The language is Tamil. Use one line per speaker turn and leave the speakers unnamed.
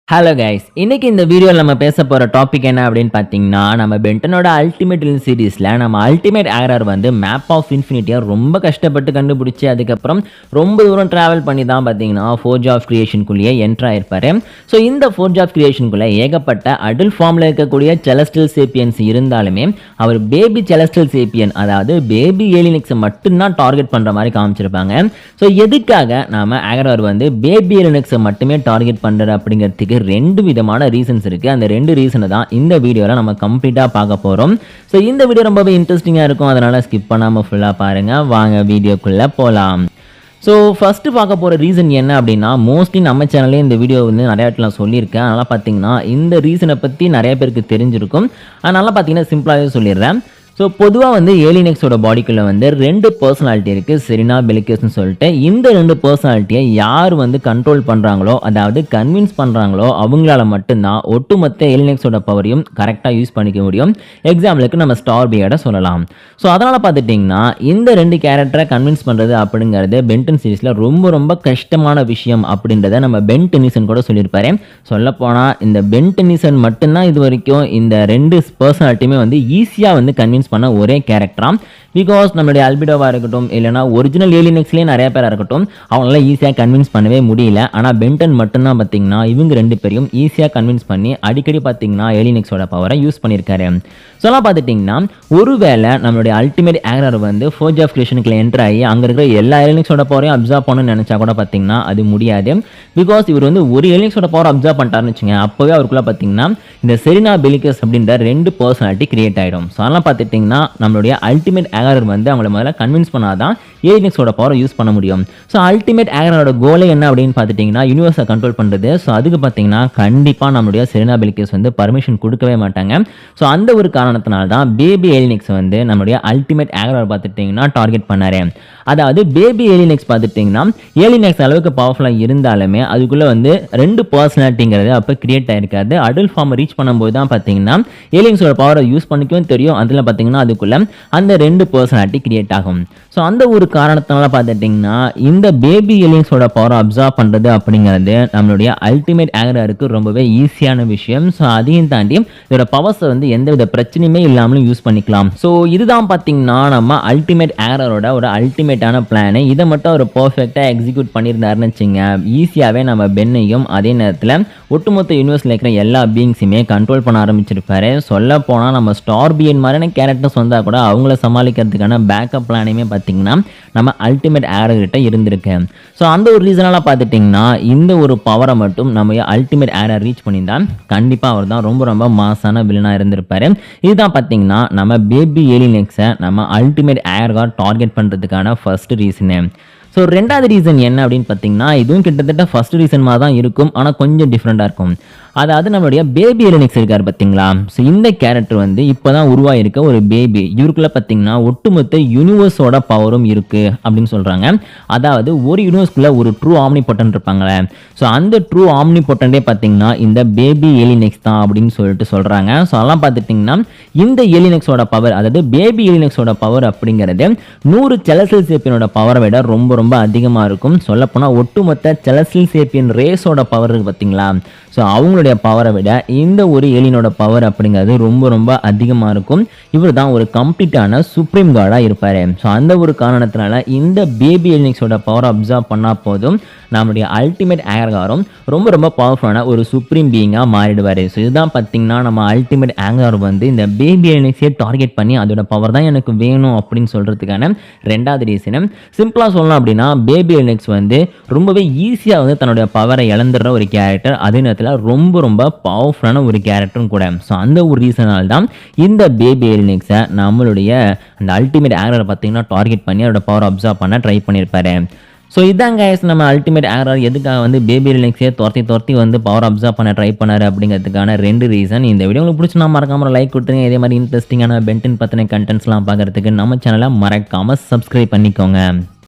ஹலோ கைஸ், இன்னைக்கு இந்த வீடியோவில் நம்ம பேச போகிற டாபிக் என்ன அப்படின்னு பார்த்தீங்கன்னா, நம்ம பென்டனோட அல்டிமேட் சீரீஸில் நம்ம அல்டிமேட் ஏரர் வந்து மேப் ஆஃப் இன்ஃபினிட்டியை ரொம்ப கஷ்டப்பட்டு கண்டுபிடிச்சி அதுக்கப்புறம் ரொம்ப தூரம் ட்ராவல் பண்ணி தான் பார்த்தீங்கன்னா ஃபோர்ஜ் ஆஃப் கிரியேஷனுக்குள்ளேயே என்ட்ரு ஆயிருப்பாரு. ஸோ இந்த ஃபோர்ஜ் ஆஃப் கிரியேஷனுக்குள்ளே ஏகப்பட்ட அடல்ட் ஃபார்மில் இருக்கக்கூடிய செலஸ்டியல் சேப்பியன்ஸ் இருந்தாலுமே அவர் பேபி செலஸ்டியல் சேப்பியன், அதாவது பேபி ஏலியனிக்ஸை மட்டும்தான் டார்கெட் பண்ணுற மாதிரி காமிச்சிருப்பாங்க. ஸோ எதுக்காக நாம ஏரர் வந்து பேபி ஏலியனிக்ஸை மட்டுமே டார்கெட் பண்ணுறது அப்படிங்கிறதுக்கு ரெண்டு விதமான ரீசன்ஸ் இருக்கு. அந்த ரெண்டு ரீசனை தான் இந்த வீடியோல நம்ம கம்ப்ளீட்டா பார்க்க போறோம். ஸோ இந்த வீடியோ ரொம்பவே இன்ட்ரெஸ்டிங்கா இருக்கும், அதனால ஸ்கிப் பண்ணாம ஃபுல்லா பாருங்க. வாங்க வீடியோக்குள்ள போலாம். ஸோ ஃபஸ்ட்டு பார்க்க போகிற ரீசன் என்ன அப்படின்னா, மோஸ்ட்லி நம்ம சேனல்லே இந்த வீடியோ வந்து நிறைய இடத்துல சொல்லியிருக்கேன். அதனால் பார்த்தீங்கன்னா இந்த ரீசனை பற்றி நிறைய பேருக்கு தெரிஞ்சிருக்கும். அதனால பார்த்தீங்கன்னா சிம்பிளாகவே சொல்லிடுறேன். ஸோ பொதுவாக வந்து ஏலியனிக்ஸோட பாடிக்குள்ளே வந்து ரெண்டு பர்சனாலிட்டி இருக்குது, செரினா பெலிகஸ்ன்னு சொல்லிட்டு. இந்த ரெண்டு பர்சனாலிட்டியை யார் வந்து கண்ட்ரோல் பண்ணுறாங்களோ, அதாவது கன்வின்ஸ் பண்ணுறாங்களோ, அவங்களால மட்டும்தான் ஒட்டுமொத்த ஏலியனிக்ஸோட பவரையும் கரெக்டாக யூஸ் பண்ணிக்க முடியும். எக்ஸாம்பிளுக்கு நம்ம ஸ்டார் பியர்டை சொல்லலாம். ஸோ அதனால் பார்த்துட்டிங்கன்னா இந்த ரெண்டு கேரக்டரை கன்வின்ஸ் பண்ணுறது அப்படிங்கிறது பென்டன் சீரீஸில் ரொம்ப ரொம்ப கஷ்டமான விஷயம் அப்படின்றத நம்ம பென் டென்னிசன் கூட சொல்லியிருப்பாரு. சொல்லப்போனால் இந்த பென் டென்னிசன் மட்டும்தான் இது வரைக்கும் இந்த ரெண்டு பர்சனாலிட்டியுமே வந்து ஈஸியாக வந்து கன்வின்ஸ் பண்ண ஒரே கேரக்டரா. பிகாஸ் நம்மளுடைய அல்பிடோவாக இருக்கட்டும், இல்லைனா ஒரிஜினல் ஏலியனிக்ஸ்லேயே நிறைய பேராக இருக்கட்டும், அவங்களால ஈஸியாக கன்வின்ஸ் பண்ணவே முடியல. ஆனால் பென்டன் மட்டும்தான் பார்த்தீங்கன்னா இவங்க ரெண்டு பேரையும் ஈஸியாக கன்வின்ஸ் பண்ணி அடிக்கடி பார்த்தீங்கன்னா ஏலியனிக்ஸோட பவரை யூஸ் பண்ணியிருக்காரு. சொல்லலாம் பார்த்துட்டிங்கன்னா ஒருவேளை நம்மளுடைய அல்டிமேட் ஏரர் வந்து ஃபோர்ஜ் ஆஃப் கிரியேஷனுக்குள்ள என்ட்ரு ஆகி அங்கே இருக்கிற எல்லா ஏலியனிக்ஸோட பவரையும் அப்சர்வ் பண்ணணும்னு நினச்சா கூட பார்த்தீங்கன்னா அது முடியாது. பிகாஸ் இவர் வந்து ஒரு ஏலியனிக்ஸோட பவர் அப்சர்வ் பண்ணிட்டாருன்னு வச்சுங்க, அப்போவே அவருக்குள்ள பார்த்தீங்கன்னா இந்த செரினா பெலிகஸ் அப்படின்ற ரெண்டு பர்சனாலிட்டி கிரியேட் ஆகிடும். ஸோ அதெல்லாம் பார்த்துட்டிங்கன்னா நம்மளுடைய அல்டிமேட் ஏரர் வந்து அவங்கள முதல்ல கன்வின்ஸ் பண்ணாதான் ஏலியனிக்ஸோட பவரை யூஸ் பண்ண முடியும். ஸோ அல்டிமேட் ஏரரோட கோலே என்ன அப்படின்னு பார்த்துட்டிங்கன்னா யூனிவர்ஸை கண்ட்ரோல் பண்ணுறது. ஸோ அதுக்கு பார்த்தீங்கன்னா கண்டிப்பாக நம்மளுடைய செரினா பெலிகஸ் வந்து பர்மிஷன் கொடுக்கவே மாட்டாங்க. ஸோ அந்த ஒரு காரணத்தினால தான் பேபி ஏலியனிக்ஸ் வந்து நம்மளுடைய அல்டிமேட் ஏரர் பார்த்துட்டிங்கன்னா டார்கெட் பண்ணாரு. அதாவது பேபி ஏலியனிக்ஸ் பார்த்துட்டிங்கன்னா ஏலியனிக்ஸ் அளவுக்கு பவர்ஃபுல்லாக இருந்தாலுமே அதுக்குள்ளே வந்து ரெண்டு பர்சனாலிட்டிங்கிறது அப்போ கிரியேட் ஆகிருக்காது. அடல்ட் ஃபார்ம் ரீச் பண்ணும்போது தான் பார்த்தீங்கன்னா ஏலியன்ஸோட பவரை யூஸ் பண்ணிக்கவும் தெரியும். அதில் பார்த்தீங்கன்னா அதுக்குள்ளே அந்த ரெண்டு பர்சனாலிட்டி கிரியேட் ஆகும். ஸோ அந்த ஒரு காரணத்தினால பார்த்துட்டிங்கன்னா இந்த பேபி ஏலியன்ஸோட பவரை அப்சர்வ் பண்ணுறது அப்படிங்கிறது நம்மளுடைய அல்டிமேட் ஏரருக்கு ரொம்பவே ஈஸியான விஷயம். ஸோ அதையும் தாண்டி இதோட பவர்ஸை வந்து எந்தவித பிரச்சனையுமே இல்லாமலும் யூஸ் பண்ணிக்கலாம். ஸோ இதுதான் பார்த்தீங்கன்னா நம்ம அல்டிமேட் ஏரரோட ஒரு அல்டிமேட்டான பிளானு. இதை மட்டும் ஒரு பர்ஃபெக்டாக எக்ஸிக்யூட் பண்ணியிருந்தாருன்னு வச்சுங்க, ஈஸியாகவே நம்ம பென்னையும் அதே நேரத்தில் ஒட்டுமொத்த யூனிவர்ஸில் இருக்கிற எல்லா பீயிங்ஸுமே கண்ட்ரோல் பண்ண ஆரம்பிச்சிருப்பாரு. சொல்ல போனால் நம்ம ஸ்டார் பியன் மாதிரியான கேரக்டர்ஸ் வந்தால் கூட அவங்கள சமாளிக்கிறதுக்கான பேக்கப் பிளானையுமே பார்த்தீங்கன்னா நம்ம அல்டிமேட் ஏரர்கிட்ட இருந்திருக்கு. ஸோ அந்த ஒரு ரீசனால் பார்த்துட்டிங்கன்னா இந்த ஒரு பவரை மட்டும் நம்ம அல்டிமேட் ஏரர் ரீச் பண்ணியிருந்தா கண்டிப்பாக அவர் தான் ரொம்ப ரொம்ப மாசான வில்லனாக இருந்திருப்பாரு. இதுதான் பார்த்தீங்கன்னா நம்ம பேபி ஏலியனிக்ஸை நம்ம அல்டிமேட் ஏரரை டார்கெட் பண்ணுறதுக்கான ஃபர்ஸ்ட் ரீசனு. ஸோ ரெண்டாவது ரீசன் என்ன அப்படின்னு பார்த்தீங்கன்னா இதுவும் கிட்டத்தட்ட ஃபர்ஸ்ட் ரீசன் மாதிரி தான் இருக்கும், ஆனால் கொஞ்சம் டிஃப்ரெண்ட்டாக இருக்கும். அதாவது நம்மளுடைய பேபி ஏலியனிக்ஸ் இருக்கார் பார்த்தீங்களா. ஸோ இந்த கேரக்டர் வந்து இப்போ தான் உருவாயிருக்க ஒரு பேபி. இவருக்குள்ள பார்த்தீங்கன்னா ஒட்டுமொத்த யூனிவர்ஸோட பவரும் இருக்குது அப்படின்னு சொல்கிறாங்க. அதாவது ஒரு யூனிவர்ஸ்குள்ளே ஒரு ட்ரூ ஆம்னி பொட்டன் இருப்பாங்களே, ஸோ அந்த ட்ரூ ஆம்னி பொட்டன்டே பார்த்தீங்கன்னா இந்த பேபி ஏலியனிக்ஸ் தான் அப்படின்னு சொல்லிட்டு சொல்கிறாங்க. ஸோ அதெல்லாம் பார்த்துட்டிங்கன்னா இந்த ஏலியனிக்ஸோட பவர், அதாவது பேபி ஏலியனிக்ஸோட பவர் அப்படிங்கிறது 100 செலஸ்டியல் சேப்பியனோட பவரை விட ரொம்ப ரொம்ப அதிகமாக இருக்கும். சொல்லப்போனால் ஒட்டுமொத்த செலஸ்டியல் சேப்பியன் ரேஸோட பவர் இருக்குது பார்த்தீங்களா, ஸோ அவங்களுடைய பவரை விட இந்த ஒரு ஏலியனோட பவர் அப்படிங்கிறது ரொம்ப ரொம்ப அதிகமாக இருக்கும். இவர் தான் ஒரு கம்ப்ளீட்டான சுப்ரீம் காடாக இருப்பார். ஸோ அந்த ஒரு காரணத்தினால இந்த பேபி ஏலியனிக்ஸோட பவரை அப்சர்வ் பண்ணால் போதும் நம்மளுடைய அல்டிமேட் ஏரரும் ரொம்ப ரொம்ப பவர்ஃபுல்லான ஒரு சுப்ரீம் பீயிங்காக மாறிடுவார். ஸோ இதுதான் பார்த்தீங்கன்னா நம்ம அல்டிமேட் ஏரர் வந்து இந்த பேபி ஏலியனிக்ஸே டார்கெட் பண்ணி அதோட பவர் தான் எனக்கு வேணும் அப்படின்னு சொல்கிறதுக்கான ரெண்டாவது ரீசனு. சிம்பிளாக சொல்லலாம் அப்படின்னா பேபி ஏலியனிக்ஸ் வந்து ரொம்பவே ஈஸியாக வந்து தன்னுடைய பவரை இழந்துடுற ஒரு கேரக்டர், அதே நேரத்தில் ரொம்ப ரொம்ப பவர்ஃபுல்லான ஒரு கேரக்டரும் கூட. ஸோ அந்த ஒரு ரீசனால் தான் இந்த பேபி ஏலியனிக்ஸை நம்மளுடைய அந்த அல்டிமேட் ஏரரை பார்த்தீங்கன்னா டார்கெட் பண்ணி அதோட பவர் அப்சர்வ் பண்ண ட்ரை பண்ணியிருப்பாரு. ஸோ இதாங்க நம்ம அல்டிமேட் ஏரர் எதுக்காக வந்து பேபி ஏலியனிக்ஸே துரத்தி வந்து பவர் அப்சர்வ் பண்ண ட்ரை பண்ணாரு அப்படிங்கிறதுக்கான ரெண்டு ரீசன். இந்த வீடியோ உங்களுக்கு பிடிச்சி மறக்காம லைக் கொடுத்துருங்க. இதே மாதிரி இன்ட்ரெஸ்டிங்கான பென்டன் பற்றின கண்டென்ட்ஸ்லாம் பார்க்கறதுக்கு நம்ம சேனலை மறக்காமல் சப்ஸ்கிரைப் பண்ணிக்கோங்க.